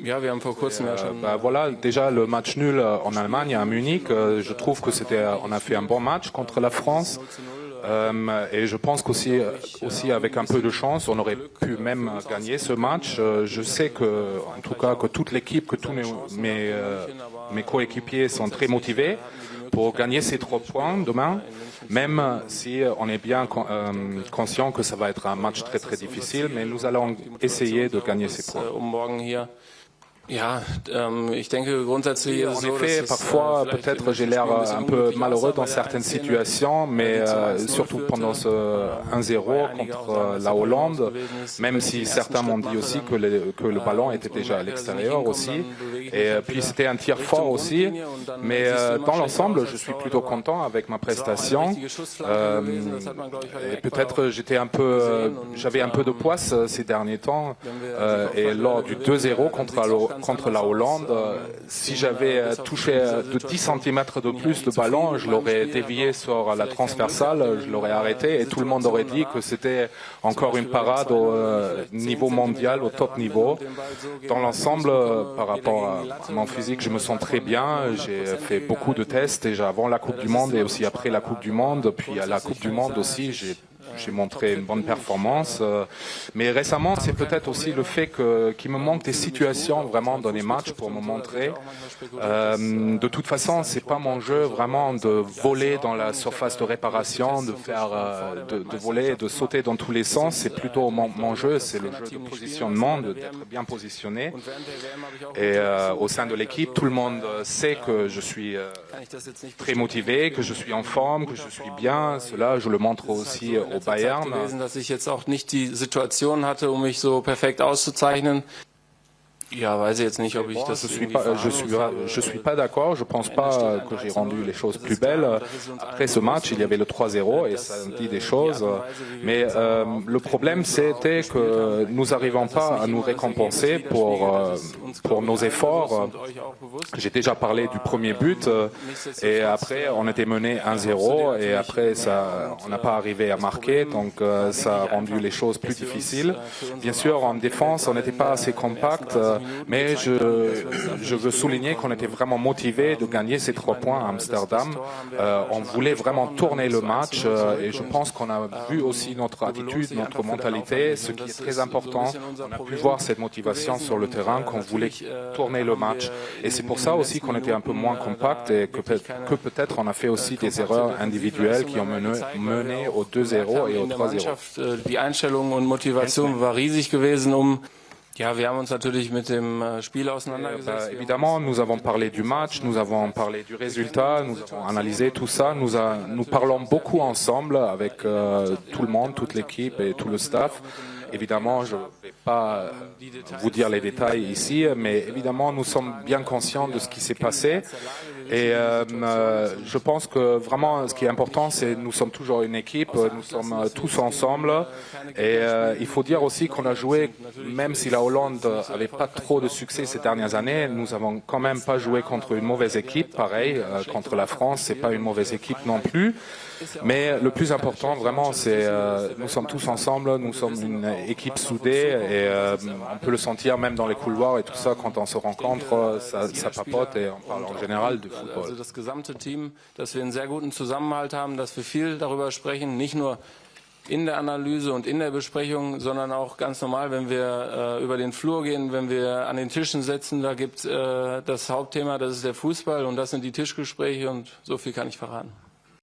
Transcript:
Ja, wir haben vor kurzem ja schon. Voilà, déjà le match nul en Allemagne, à Munich, je trouve que on a fait un bon match contre la France. Et je pense qu'aussi avec un peu de chance, on aurait pu même gagner ce match. Je sais que, en tout cas, que toute l'équipe, que tous mes coéquipiers sont très motivés pour gagner ces 3 points demain, même si on est bien conscient que ça va être un match très très difficile, mais nous allons essayer de gagner ces points. Ja, ich denke grundsätzlich en effet, parfois, peut-être j'ai l'air un peu malheureux dans certaines situations, mais surtout pendant ce 1-0 contre la Hollande, même si certains m'ont dit aussi que le ballon était déjà à l'extérieur aussi. Et puis c'était un tir fort aussi, mais dans l'ensemble, je suis plutôt content avec ma prestation. Et peut-être j'avais un peu de poisse ces derniers temps, et lors du 2-0 contre la Hollande, si j'avais touché de 10 cm de plus le ballon, je l'aurais dévié sur la transversale, je l'aurais arrêté et tout le monde aurait dit que c'était encore une parade au niveau mondial, au top niveau. Dans l'ensemble, par rapport à mon physique, je me sens très bien. J'ai fait beaucoup de tests déjà avant la Coupe du Monde et aussi après la Coupe du Monde. Puis à la Coupe du Monde aussi, j'ai montré une bonne performance, mais récemment c'est peut-être aussi le fait qu'il me manque des situations vraiment dans les matchs pour me montrer. De toute façon, c'est pas mon jeu vraiment de voler dans la surface de réparation, de faire de voler, de sauter dans tous les sens. C'est plutôt mon jeu, c'est le jeu de positionnement, d'être bien positionné. Et au sein de l'équipe, tout le monde sait que je suis très motivé, que je suis en forme, que je suis bien. Cela, je le montre aussi au Bayern. Dass ich jetzt auch nicht die Situation hatte, mich so perfekt auszuzeichnen. Ja, weiß ich jetzt nicht, ob ich das je suis pas d'accord. Je pense pas que j'ai rendu les choses plus belles. Après ce match, il y avait le 3-0 et ça dit des choses. Mais le problème, c'était que nous n'arrivons pas à nous récompenser pour nos efforts. J'ai déjà parlé du premier but et après, on était mené 1-0 et après, on n'a pas arrivé à marquer. Donc, ça a rendu les choses plus difficiles. Bien sûr, en défense, on n'était pas assez compact. Mais je veux souligner qu'on était vraiment motivés de gagner ces 3 points à Amsterdam. On voulait vraiment tourner le match et je pense qu'on a vu aussi notre attitude, notre mentalité, ce qui est très important. On a pu voir cette motivation sur le terrain, qu'on voulait tourner le match. Et c'est pour ça aussi qu'on était un peu moins compact et que peut-être on a fait aussi des erreurs individuelles qui ont mené au 2-0 et au 3-0. Die Einstellung und Motivation war riesig gewesen, Ja, wir haben uns natürlich mit dem Spiel auseinandergesetzt. Évidemment, nous avons parlé du match, nous avons parlé du résultat, nous avons analysé tout ça. Nous parlons beaucoup ensemble avec tout le monde, toute l'équipe et tout le staff. Évidemment, je ne vais pas vous dire les détails ici, mais évidemment, nous sommes bien conscients de ce qui s'est passé. Et je pense que vraiment, ce qui est important, c'est que nous sommes toujours une équipe, nous sommes tous ensemble. Et il faut dire aussi qu'on a joué, même si la Hollande n'avait pas trop de succès ces dernières années, nous avons quand même pas joué contre une mauvaise équipe. Pareil, contre la France, c'est pas une mauvaise équipe non plus. Mais le plus important, vraiment, c'est nous sommes tous ensemble, nous sommes une équipe soudée et on peut le sentir même dans les couloirs et tout ça, quand on se rencontre, ça papote et on parle en général de football. Also das gesamte Team, dass wir einen sehr guten Zusammenhalt haben, dass wir viel darüber sprechen, nicht nur in der Analyse und in der Besprechung, sondern auch ganz normal, wenn wir über den Flur gehen, wenn wir an den Tischen sitzen, da gibt es das Hauptthema, das ist der Fußball und das sind die Tischgespräche und so viel kann ich verraten.